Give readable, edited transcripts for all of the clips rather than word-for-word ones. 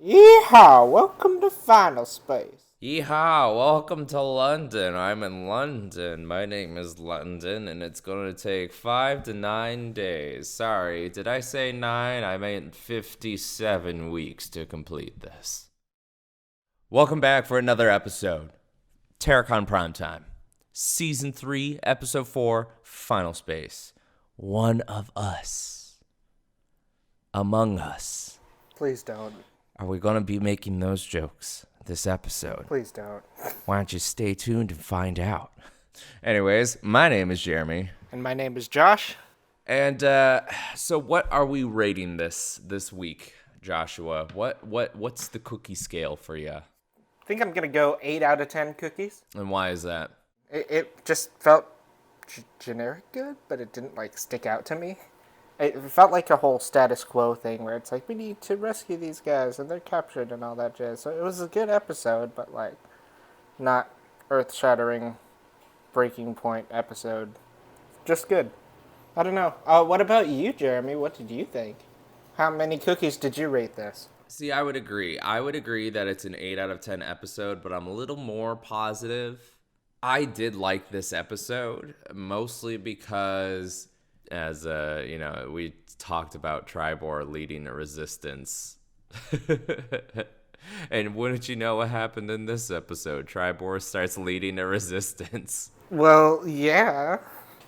Yeehaw! Welcome to Final Space. Yeehaw, welcome to London. I'm in London. My name is London, and it's going to take 5 to 9 days. Sorry, did I say 9? I meant 57 weeks to complete this. Welcome back for another episode. TERA CON Prime Time. Season 3, Episode 4, Final Space. One of us. Among us. Please don't. Are we going to be making those jokes this episode? Please don't. Why don't you stay tuned and find out? Anyways, my name is Jeremy. And my name is Josh. And so what are we rating this week, Joshua? What's the cookie scale for you? I think I'm going to go 8 out of 10 cookies. And why is that? It just felt generic good, but it didn't, stick out to me. It felt like a whole status quo thing where it's like, we need to rescue these guys, and they're captured and all that jazz. So it was a good episode, but, not earth-shattering, breaking point episode. Just good. I don't know. What about you, Jeremy? What did you think? How many cookies did you rate this? See, I would agree. I would agree that it's an 8 out of 10 episode, but I'm a little more positive. I did like this episode, mostly because, as we talked about Tribor leading a resistance. And wouldn't you know what happened in this episode? Tribor starts leading a resistance. Well, yeah.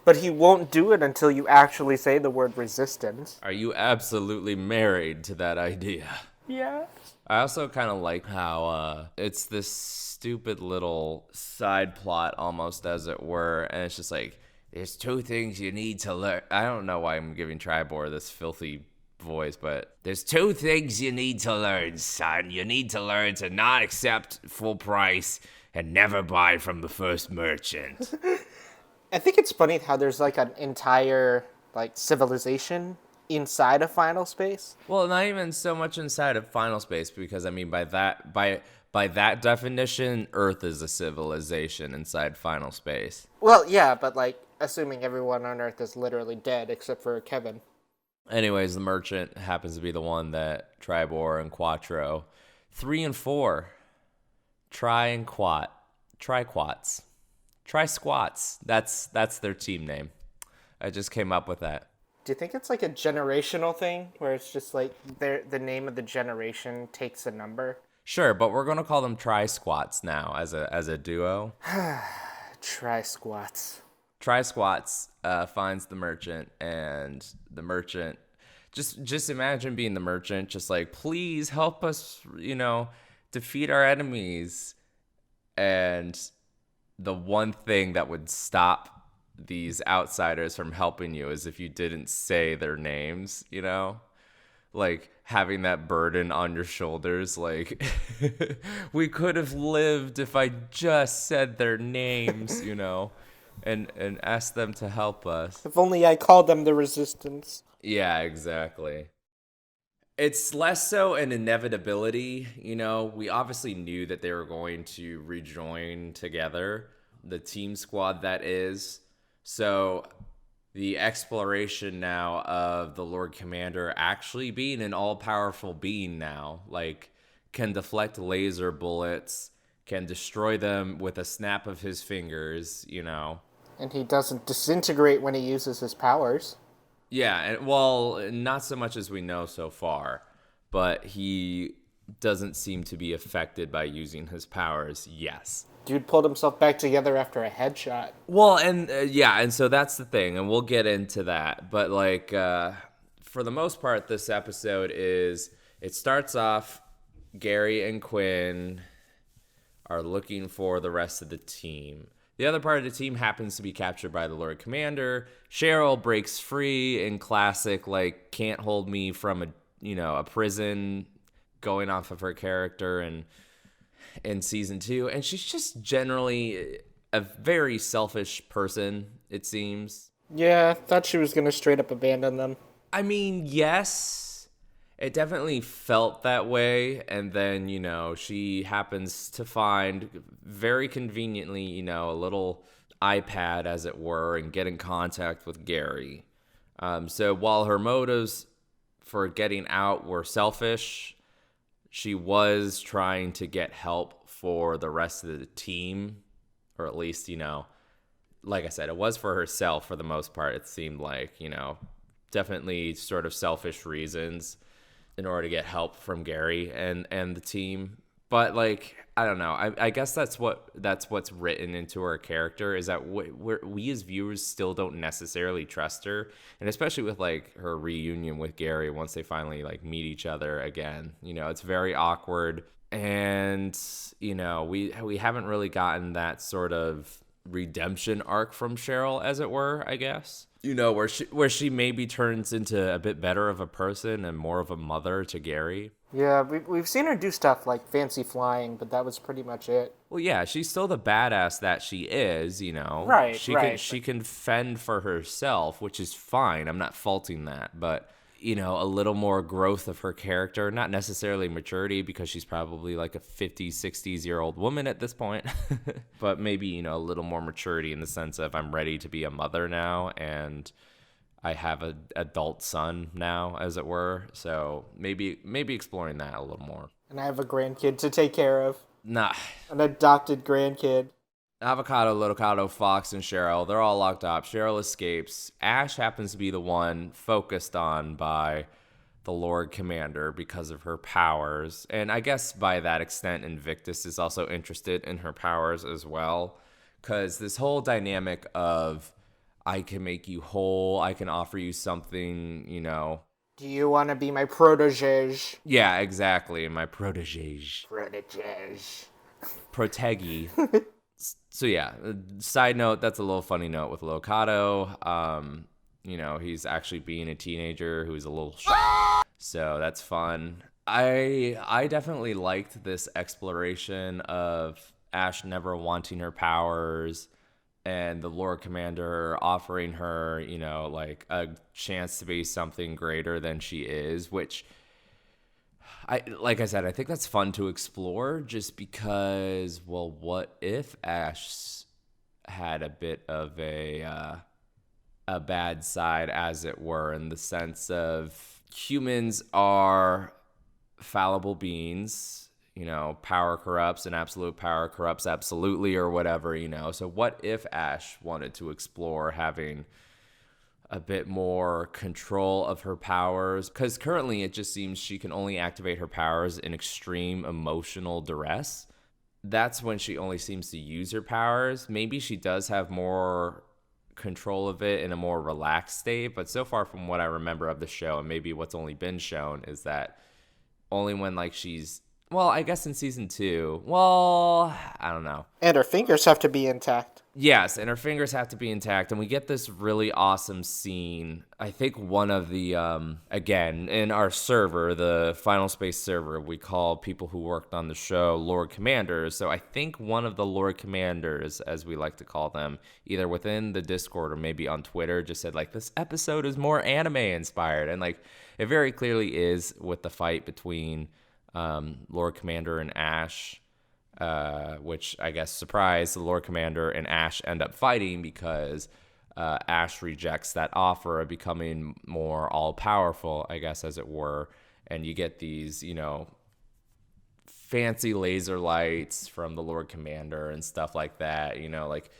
But he won't do it until you actually say the word resistance. Are you absolutely married to that idea? Yeah. I also kind of like how it's this stupid little side plot, almost, as it were, and it's just like, there's 2 things you need to learn. I don't know why I'm giving Tribor this filthy voice, but there's 2 things you need to learn, son. You need to learn to not accept full price and never buy from the first merchant. I think it's funny how there's an entire civilization inside of Final Space. Well, not even so much inside of Final Space, because I mean by that definition, Earth is a civilization inside Final Space. Well, yeah, but assuming everyone on Earth is literally dead except for Kevin. Anyways, the merchant happens to be the one that Tribor and Quattro, 3 and 4, TriSquats. That's their team name. I just came up with that. Do you think it's a generational thing where it's just the name of the generation takes a number? Sure, but we're gonna call them TriSquats now as a duo. TriSquats. TriSquats finds the merchant, and the merchant just imagine being the merchant, just please help us, defeat our enemies. And the one thing that would stop these outsiders from helping you is if you didn't say their names, having that burden on your shoulders, we could have lived if I just said their names, and asked them to help us. If only I called them the Resistance. Yeah, exactly. It's less so an inevitability, we obviously knew that they were going to rejoin together, the team squad that is. So the exploration now of the Lord Commander actually being an all-powerful being now, can deflect laser bullets, can destroy them with a snap of his fingers, And he doesn't disintegrate when he uses his powers. Yeah, and well, not so much as we know so far, but he doesn't seem to be affected by using his powers, yes. Dude pulled himself back together after a headshot. Well, and and so that's the thing, and we'll get into that. But for the most part, this episode it starts off, Gary and Quinn are looking for the rest of the team. The other part of the team happens to be captured by the Lord Commander. Cheryl breaks free in classic, can't hold me from a prison, going off of her character and in season 2, and she's just generally a very selfish person, it seems. Yeah, I thought she was gonna straight up abandon them. I mean, yes, it definitely felt that way, and then, she happens to find, very conveniently, a little iPad, as it were, and get in contact with Gary. So while her motives for getting out were selfish, she was trying to get help for the rest of the team, or at least, like I said, it was for herself for the most part. It seemed like, definitely sort of selfish reasons in order to get help from Gary and the team. But like, I don't know. I guess that's what's written into her character, is that we as viewers still don't necessarily trust her, and especially with like her reunion with Gary once they finally like meet each other again. It's very awkward, and we haven't really gotten that sort of redemption arc from Cheryl, as it were, I guess. Where she maybe turns into a bit better of a person and more of a mother to Gary. Yeah, we've seen her do stuff like fancy flying, but that was pretty much it. Well, yeah, she's still the badass that she is, Right, She can fend for herself, which is fine. I'm not faulting that, but a little more growth of her character, not necessarily maturity, because she's probably like a 50s, 60s-year-old woman at this point, but maybe, a little more maturity in the sense of I'm ready to be a mother now, and I have an adult son now, as it were. So maybe exploring that a little more. And I have a grandkid to take care of. Nah. An adopted grandkid. Avocado, Lotocado, Fox, and Cheryl, they're all locked up. Cheryl escapes. Ash happens to be the one focused on by the Lord Commander because of her powers. And I guess by that extent, Invictus is also interested in her powers as well. Because this whole dynamic of, I can make you whole, I can offer you something, Do you want to be my protege? Yeah, exactly. My protege. Protegi. So yeah, side note, that's a little funny note with Locado. He's actually being a teenager who's a little so that's fun. I definitely liked this exploration of Ash never wanting her powers and the Lord Commander offering her, like a chance to be something greater than she is, which like I said, I think that's fun to explore just because, well, what if Ash had a bit of a bad side, as it were, in the sense of humans are fallible beings, power corrupts and absolute power corrupts absolutely, or whatever, So what if Ash wanted to explore having a bit more control of her powers? Because currently it just seems she can only activate her powers in extreme emotional duress. That's when she only seems to use her powers. Maybe she does have more control of it in a more relaxed state, but so far from what I remember of the show, and maybe what's only been shown, is that only when like she's, well, I guess in season 2, well, I don't know. And her fingers have to be intact. Yes, and her fingers have to be intact, and we get this really awesome scene. I think one of the, again, in our server, the Final Space server, we call people who worked on the show Lord Commanders. So I think one of the Lord Commanders, as we like to call them, either within the Discord or maybe on Twitter, just said, like, this episode is more anime-inspired. And, like, it very clearly is with the fight between Lord Commander and Ash. Which I guess, surprise, the Lord Commander and Ash end up fighting because Ash rejects that offer of becoming more all-powerful, I guess, as it were. And you get these, fancy laser lights from the Lord Commander and stuff like that. Like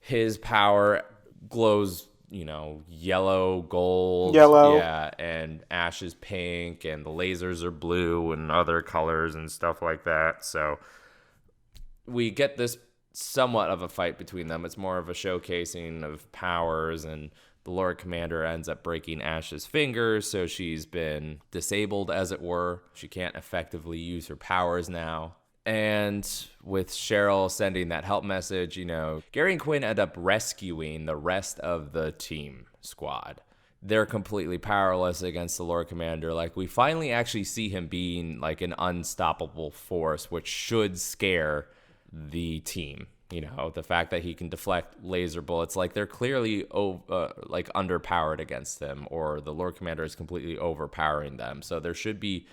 his power glows, yellow, gold. Yellow. Yeah, and Ash is pink, and the lasers are blue and other colors and stuff like that. So we get this somewhat of a fight between them. It's more of a showcasing of powers, and the Lord Commander ends up breaking Ash's fingers, so she's been disabled, as it were. She can't effectively use her powers now. And with Cheryl sending that help message, Gary and Quinn end up rescuing the rest of the team squad. They're completely powerless against the Lord Commander. Like, we finally actually see him being like an unstoppable force, which should scare the team. The fact that he can deflect laser bullets, like they're clearly like underpowered against him, or the Lord Commander is completely overpowering them. So there should be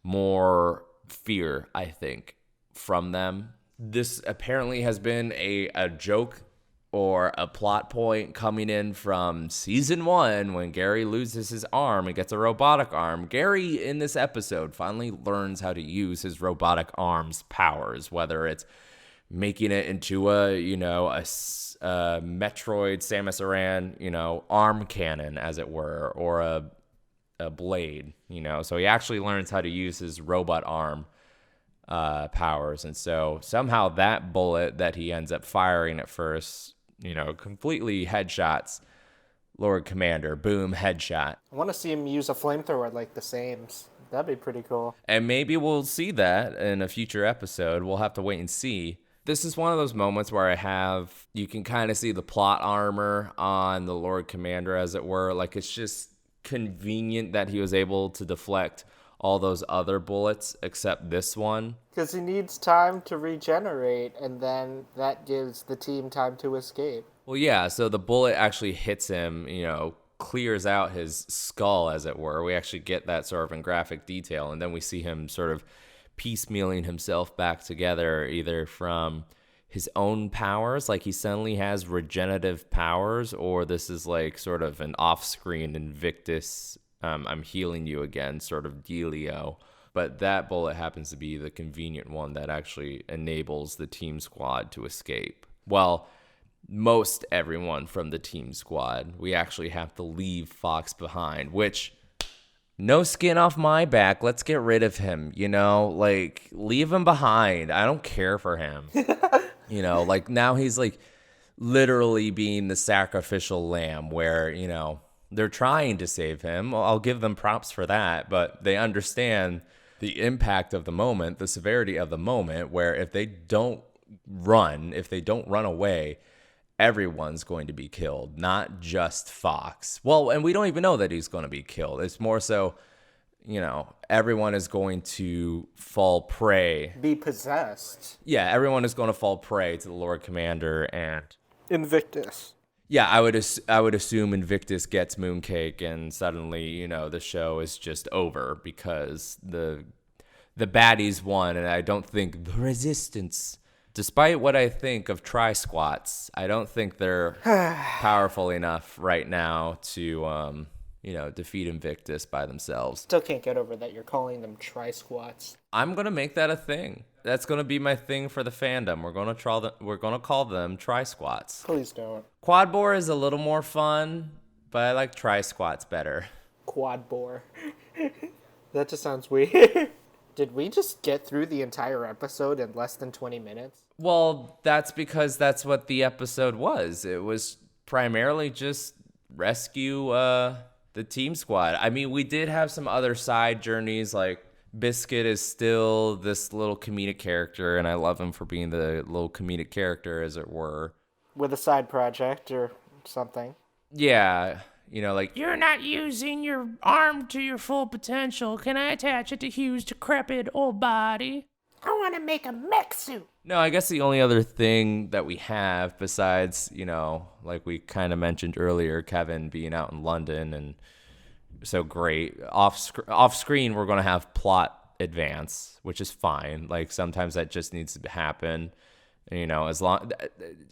more fear, I think, from them. This apparently has been a joke or a plot point coming in from season 1 when Gary loses his arm and gets a robotic arm. Gary, in this episode, finally learns how to use his robotic arm's powers, whether it's making it into a Metroid Samus Aran, arm cannon, as it were, or a blade, So he actually learns how to use his robot arm powers. And so somehow that bullet that he ends up firing at first, completely headshots Lord Commander. Boom, headshot. I want to see him use a flamethrower like the Sames. That'd be pretty cool. And maybe we'll see that in a future episode. We'll have to wait and see. This is one of those moments where you can kind of see the plot armor on the Lord Commander, as it were. Like, it's just convenient that he was able to deflect all those other bullets except this one. Because he needs time to regenerate, and then that gives the team time to escape. Well, yeah, so the bullet actually hits him, clears out his skull, as it were. We actually get that sort of in graphic detail, and then we see him sort of piecemealing himself back together, either from his own powers, like he suddenly has regenerative powers, or this is like sort of an off-screen Invictus, I'm healing you again sort of dealio. But that bullet happens to be the convenient one that actually enables the team squad to escape. Well, most everyone from the team squad. We actually have to leave Fox behind, which, no skin off my back. Let's get rid of him, leave him behind. I don't care for him. Now he's like literally being the sacrificial lamb where, they're trying to save him. I'll give them props for that, but they understand the impact of the moment, the severity of the moment, where if they don't run away, everyone's going to be killed, not just Fox. Well, and we don't even know that he's going to be killed. It's more so, everyone is going to fall prey. Be possessed. Yeah, everyone is going to fall prey to the Lord Commander and Invictus. Yeah, I would assume Invictus gets Mooncake, and suddenly, the show is just over because the baddies won, and I don't think the Resistance, despite what I think of TriSquats, I don't think they're powerful enough right now to defeat Invictus by themselves. Still can't get over that you're calling them TriSquats. I'm gonna make that a thing. That's gonna be my thing for the fandom. We're gonna call them TriSquats. Please don't. Quad bore is a little more fun, but I like TriSquats better. Quad bore. That just sounds weird. Did we just get through the entire episode in less than 20 minutes? Well, that's because that's what the episode was. It was primarily just rescue the team squad. I mean, we did have some other side journeys, like Biscuit is still this little comedic character, and I love him for being the little comedic character, as it were. With a side project or something. Yeah, you're not using your arm to your full potential. Can I attach it to Hugh's decrepit old body? I want to make a mech suit. No, I guess the only other thing that we have besides, like we kind of mentioned earlier, Kevin being out in London and so great. Off screen, we're going to have plot advance, which is fine. Like sometimes that just needs to happen. As long,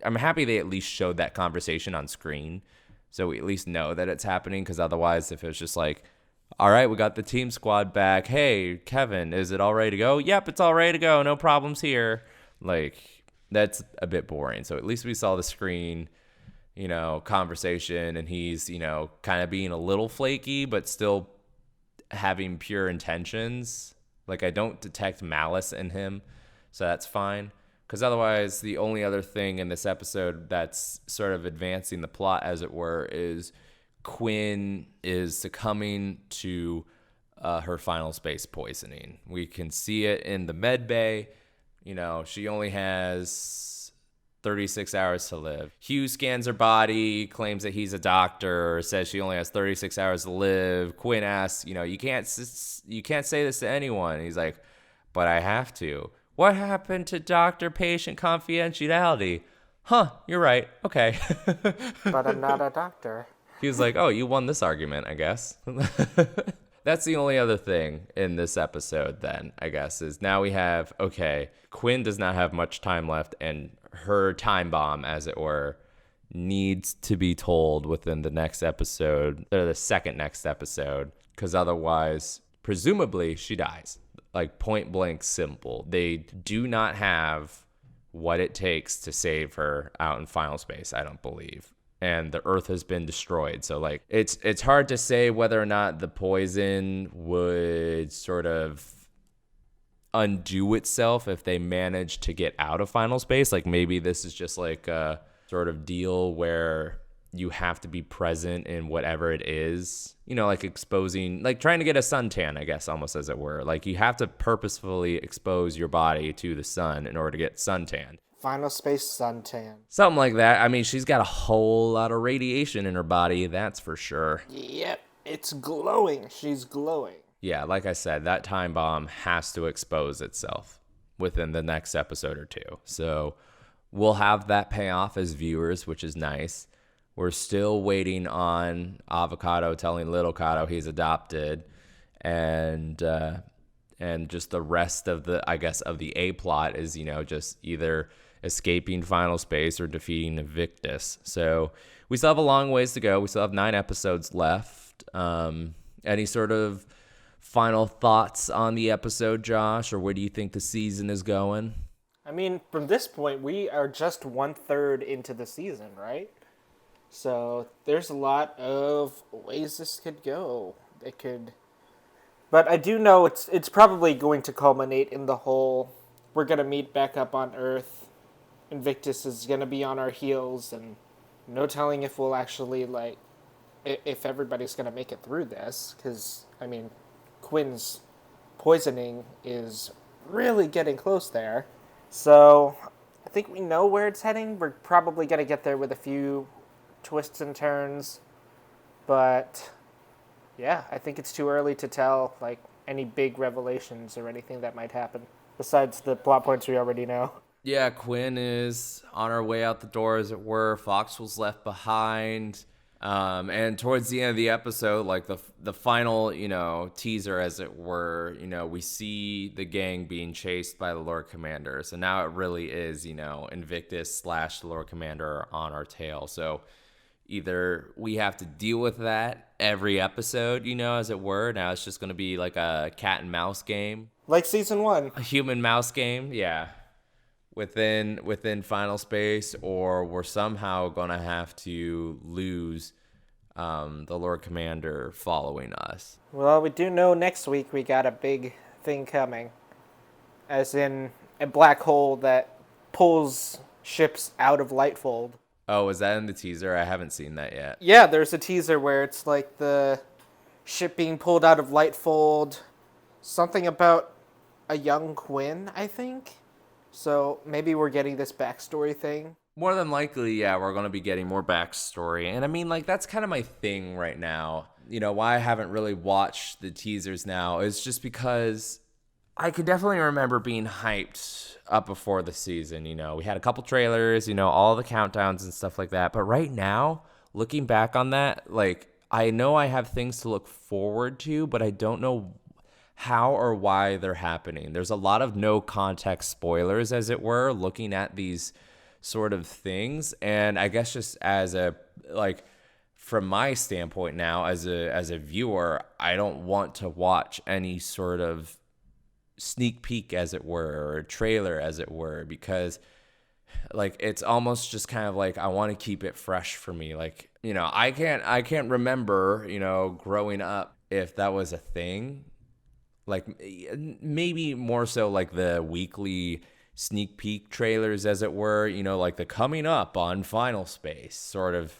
I'm happy they at least showed that conversation on screen, so we at least know that it's happening. Because otherwise, if it's just like, all right, we got the team squad back. Hey, Kevin, is it all ready to go? Yep, it's all ready to go. No problems here. Like, that's a bit boring. So at least we saw the screen, conversation, and he's, kind of being a little flaky, but still having pure intentions. Like, I don't detect malice in him, so that's fine. Because otherwise, the only other thing in this episode that's sort of advancing the plot, as it were, is Quinn is succumbing to her final space poisoning. We can see it in the med bay. She only has 36 hours to live. Hugh scans her body, claims that he's a doctor, says she only has 36 hours to live. Quinn asks, you can't say this to anyone. He's like, but I have to. What happened to doctor-patient confidentiality? Huh, you're right. Okay. But I'm not a doctor. He was like, oh, you won this argument, I guess. That's the only other thing in this episode then, I guess, is now we have, okay, Quinn does not have much time left, and her time bomb, as it were, needs to be told within the next episode, or the second next episode, because otherwise, presumably, she dies. Like, point blank simple. They do not have what it takes to save her out in final space, I don't believe. And the Earth has been destroyed. So, like, it's hard to say whether or not the poison would sort of undo itself if they manage to get out of final space. Like, maybe this is just like a sort of deal where you have to be present in whatever it is, you know, like exposing, like trying to get a suntan, I guess, almost as it were. Like, you have to purposefully expose your body to the sun in order to get suntan. Final space suntan. Something like that. I mean, she's got a whole lot of radiation in her body, that's for sure. Yep, it's glowing. She's glowing. Yeah, like I said, that time bomb has to expose itself within the next episode or two. So we'll have that payoff as viewers, which is nice. We're still waiting on Avocado telling Little Cado he's adopted, and just the rest of the, I guess, of the A plot is, you know, just either escaping final space or defeating Invictus. So we still have a long ways to go. We still have 9 episodes left. Any sort of final thoughts on the episode, Josh, or where do you think the season is going? I mean, from this point, we are just 1/3 into the season, right? So there's a lot of ways this could go. It could, but I do know it's probably going to culminate in the whole, we're gonna meet back up on Earth. Invictus is gonna be on our heels, and no telling if we'll actually, like, if everybody's gonna make it through this. Because I mean, Quinn's poisoning is really getting close there. So I think we know where it's heading. We're probably gonna get there with a few twists and turns, but yeah, I think it's too early to tell, like, any big revelations or anything that might happen besides the plot points we already know. Yeah, Quinn is on her way out the door, as it were. Fox was left behind. And towards the end of the episode, like the final, you know, teaser, as it were, you know, we see the gang being chased by the Lord Commander. So now it really is, you know, Invictus / the Lord Commander on our tail. So either we have to deal with that every episode, you know, as it were. Now it's just going to be like a cat and mouse game. Like season 1. A human mouse game, yeah. Within final space, or we're somehow going to have to lose the Lord Commander following us. Well, we do know next week we got a big thing coming. As in a black hole that pulls ships out of Lightfold. Oh, is that in the teaser? I haven't seen that yet. Yeah, there's a teaser where it's like the ship being pulled out of Lightfold. Something about a young Quinn, I think. So maybe we're getting this backstory thing. More than likely, yeah, we're going to be getting more backstory. And I mean, like, that's kind of my thing right now. You know, why I haven't really watched the teasers now is just because I could definitely remember being hyped up before the season. You know, we had a couple trailers, you know, all the countdowns and stuff like that. But right now, looking back on that, like, I know I have things to look forward to, but I don't know how or why they're happening. There's a lot of no context spoilers, as it were, looking at these sort of things. And I guess just as a, like, from my standpoint now, as a viewer, I don't want to watch any sort of sneak peek, as it were, or a trailer, as it were, because, like, it's almost just kind of like I want to keep it fresh for me. Like, you know, I can't remember, you know, growing up if that was a thing. Like, maybe more so like the weekly sneak peek trailers, as it were, you know, like the coming up on Final Space sort of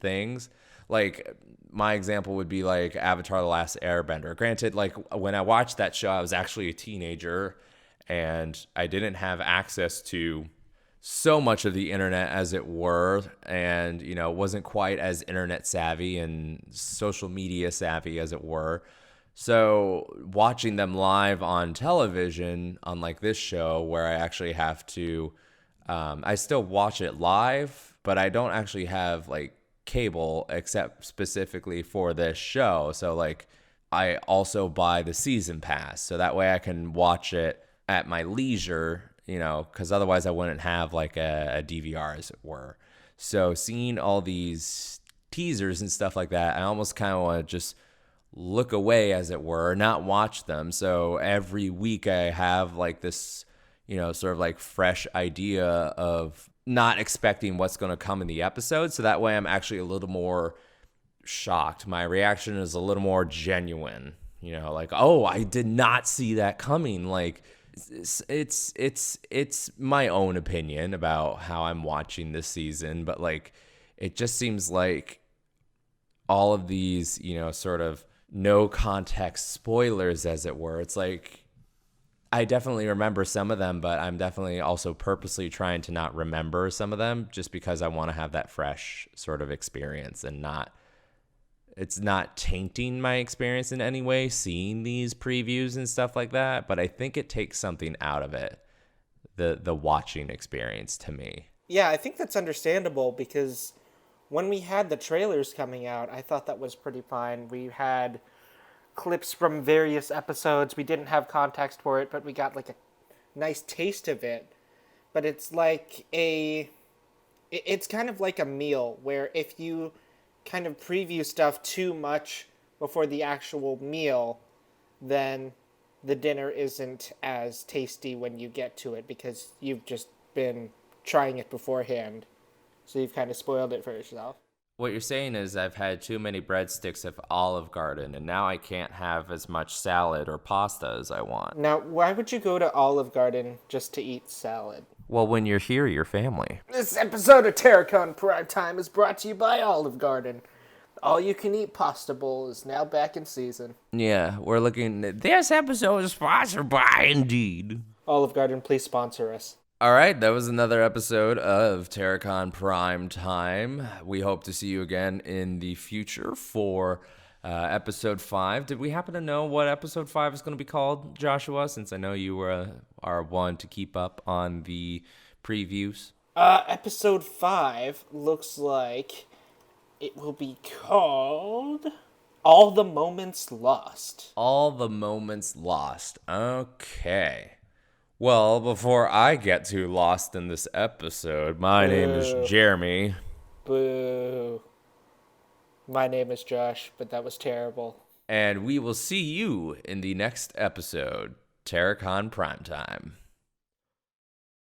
things. Like, my example would be like Avatar: The Last Airbender. Granted, like, when I watched that show, I was actually a teenager and I didn't have access to so much of the internet, as it were, and, you know, wasn't quite as internet savvy and social media savvy, as it were. So watching them live on television, unlike this show where I actually have to, I still watch it live, but I don't actually have, like, cable except specifically for this show. So, like, I also buy the season pass so that way I can watch it at my leisure, you know, because otherwise I wouldn't have, like, a DVR, as it were. So seeing all these teasers and stuff like that, I almost kind of want to just look away, as it were, not watch them. So every week I have like this, sort of like fresh idea of not expecting what's going to come in the episode. So that way I'm actually a little more shocked. My reaction is a little more genuine, like, oh, I did not see that coming. Like, it's my own opinion about how I'm watching this season, but like it just seems like all of these, sort of no context spoilers, as it were. It's like I definitely remember some of them, but I'm definitely also purposely trying to not remember some of them just because I want to have that fresh sort of experience and it's not tainting my experience in any way seeing these previews and stuff like that, but I think it takes something out of it, the watching experience to me. Yeah, I think that's understandable because when we had the trailers coming out, I thought that was pretty fine. We had clips from various episodes. We didn't have context for it, but we got like a nice taste of it. But it's like it's kind of like a meal where if you kind of preview stuff too much before the actual meal, then the dinner isn't as tasty when you get to it because you've just been trying it beforehand. So you've kind of spoiled it for yourself. What you're saying is I've had too many breadsticks of Olive Garden, and now I can't have as much salad or pasta as I want. Now, why would you go to Olive Garden just to eat salad? Well, when you're here, you're family. This episode of TERA CON Prime Time is brought to you by Olive Garden. All-you-can-eat pasta bowl is now back in season. Yeah, we're looking. This episode is sponsored by Indeed. Olive Garden, please sponsor us. All right, that was another episode of TERA CON Prime Time. We hope to see you again in the future for episode 5. Did we happen to know what episode 5 is going to be called, Joshua, since I know you are one to keep up on the previews? Episode 5 looks like it will be called All the Moments Lost. All the Moments Lost. Okay. Well, before I get too lost in this episode, my name is Jeremy. Boo. My name is Josh, but that was terrible. And we will see you in the next episode, TERA CON Prime Time.